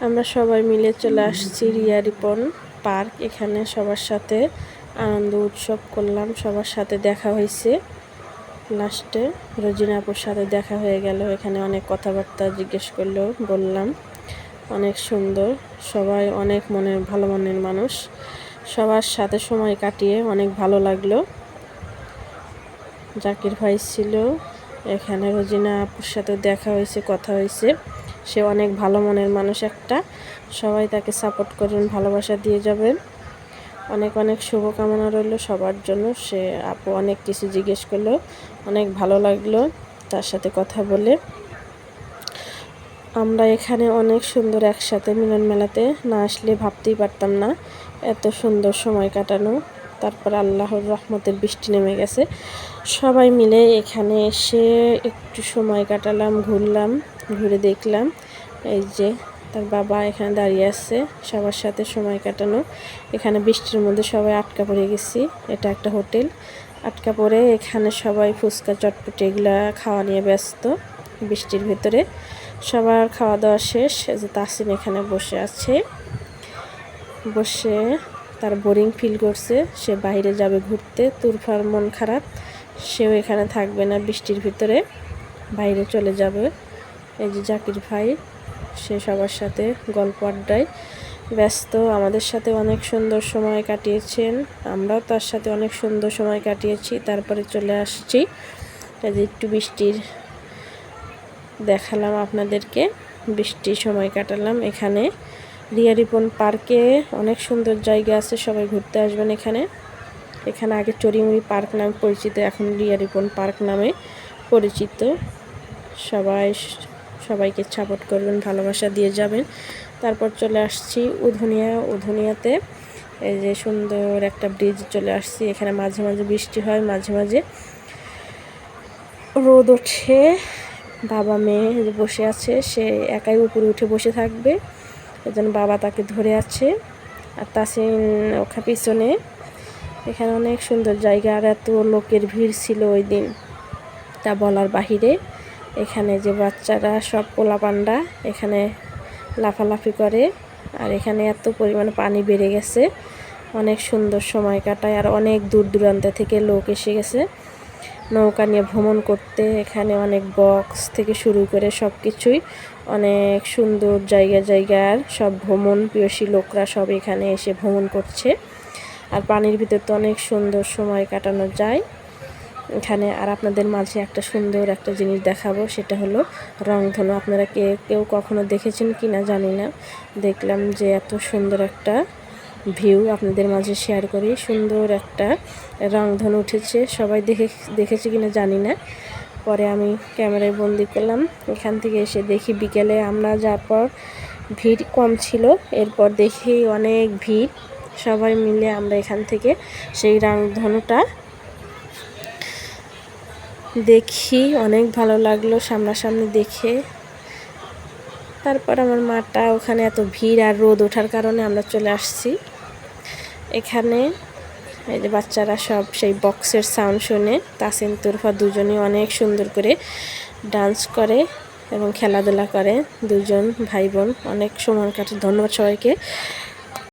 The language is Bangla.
আমরা সবাই মিলে চলে আসছি রিয়া রিপন পার্ক। এখানে সবার সাথে আনন্দ উৎসব করলাম, সবার সাথে দেখা হয়েছে। লাস্টে রোজিনা আপুর সাথে দেখা হয়ে গেল। এখানে অনেক কথাবার্তা জিজ্ঞেস করলো, বললাম অনেক সুন্দর, সবাই অনেক ভালো মনের মানুষ। সবার সাথে সময় কাটিয়ে অনেক ভালো লাগলো। জাকির ভাই ছিল এখানে, রোজিনা আপুর সাথে দেখা হয়েছে, কথা হয়েছে। সে অনেক ভালো মনের মানুষ একটা। সবাই তাকে সাপোর্ট করবেন, ভালোবাসা দিয়ে যাবেন। অনেক অনেক শুভকামনা রইল সবার জন্য। সে আপু অনেক কিছু জিজ্ঞেস করলো, অনেক ভালো লাগলো তার সাথে কথা বলে। আমরা এখানে অনেক সুন্দর একসাথে মিলন মেলাতে না আসলে ভাবতেই পারতাম না এত সুন্দর সময় কাটানো। তারপর আল্লাহর রহমতের বৃষ্টি নেমে গেছে। সবাই মিলে এখানে এসে একটু সময় কাটালাম, ঘুরলাম, ঘুরে দেখলাম। এই যে তার বাবা এখানে দাঁড়িয়ে আছে, সবার সাথে সময় কাটানো। এখানে বৃষ্টির মধ্যে সবাই আটকা পড়ে গেছি। এটা একটা হোটেল, আটকা পড়ে এখানে সবাই ফুচকা চটপটি এগুলা খাওয়া নিয়ে ব্যস্ত। বৃষ্টির ভিতরে সবার খাওয়া দাওয়া শেষ। এই যে তাসিন এখানে বসে আছে, বসে তার বোরিং ফিল করছে, সে বাইরে যাবে ঘুরতে। তুরফার মন খারাপ, সেও এখানে থাকবে না, বৃষ্টির ভিতরে বাইরে চলে যাবে। এই যে জাকির ভাই, সে সবার সাথে গল্প আড্ডায় ব্যস্ত। আমাদের সাথে অনেক সুন্দর সময় কাটিয়েছেন, আমরাও তার সাথে অনেক সুন্দর সময় কাটিয়েছি। তারপরে চলে আসছি, এই যে একটু বৃষ্টির দেখালাম আপনাদেরকে, বৃষ্টির সময় কাটালাম। এখানে রিয়া রিপন পার্কে অনেক সুন্দর জায়গা আছে, সবাই ঘুরতে আসবেন এখানে। এখানে আগে চড়িমুড়ি পার্ক নামে পরিচিত, এখন রিয়া রিপন পার্ক নামে পরিচিত। সবাইকে সাপোর্ট করবেন, ভালোবাসা দিয়ে যাবেন। তারপর চলে আসছি উধুনিয়াতে। এই যে সুন্দর একটা ব্রিজ চলে আসছি। এখানে মাঝে মাঝে বৃষ্টি হয়, মাঝে মাঝে রোদ ওঠে। বাবা মেয়ে বসে আছে, সে একাই উপরে উঠে বসে থাকবে, এজন্য বাবা তাকে ধরে আছে। আর তাসিন ওখানে পিছনে। এখানে অনেক সুন্দর জায়গা, আর এত লোকের ভিড় ছিল ওই দিন তা বলার বাহিরে। এখানে যে বাচ্চারা সব পোলাপান্ডা এখানে লাফালাফি করে, আর এখানে এত পরিমাণে পানি বেড়ে গেছে, অনেক সুন্দর সময় কাটায়। আর অনেক দূর দূরান্ত থেকে লোক এসে গেছে নৌকা নিয়ে ভ্রমণ করতে। এখানে অনেক বক্স থেকে শুরু করে সব কিছুই, অনেক সুন্দর জায়গার সব ভ্রমণ প্রিয়সী লোকরা সব এখানে এসে ভ্রমণ করছে। আর পানির ভিতর তো অনেক সুন্দর সময় কাটানো যায় এখানে। আর আপনাদের মাঝে একটা সুন্দর একটা জিনিস দেখাবো, সেটা হলো রংধনু। আপনারা কেউ কখনো দেখেছেন কি না জানি না, দেখলাম যে এত সুন্দর একটা ভিউ আপনাদের মাঝে শেয়ার করি। সুন্দর একটা রংধনু উঠেছে, সবাই দেখেছে কিনা জানি না। পরে আমি ক্যামেরায় বন্দি করলাম। এখান থেকে এসে দেখি বিকেলে আমরা যাওয়ার পর ভিড় কম ছিল, এরপর দেখি অনেক ভিড়। সবাই মিলে আমরা এখান থেকে সেই রংধনুটা দেখি, অনেক ভালো লাগলো সামনাসামনি দেখে। তারপর আমার মাটা ওখানে এত ভিড় আর রোদ ওঠার কারণে আমরা চলে আসছি এখানে। এই যে বাচ্চারা সব সেই বক্সের সাউন্ড শুনে তাসিন তুরফা দুজনই অনেক সুন্দর করে ডান্স করে এবং খেলাধুলা করে। দুজন ভাই বোন অনেক সময় কাটে। ধন্যবাদ সবাইকে।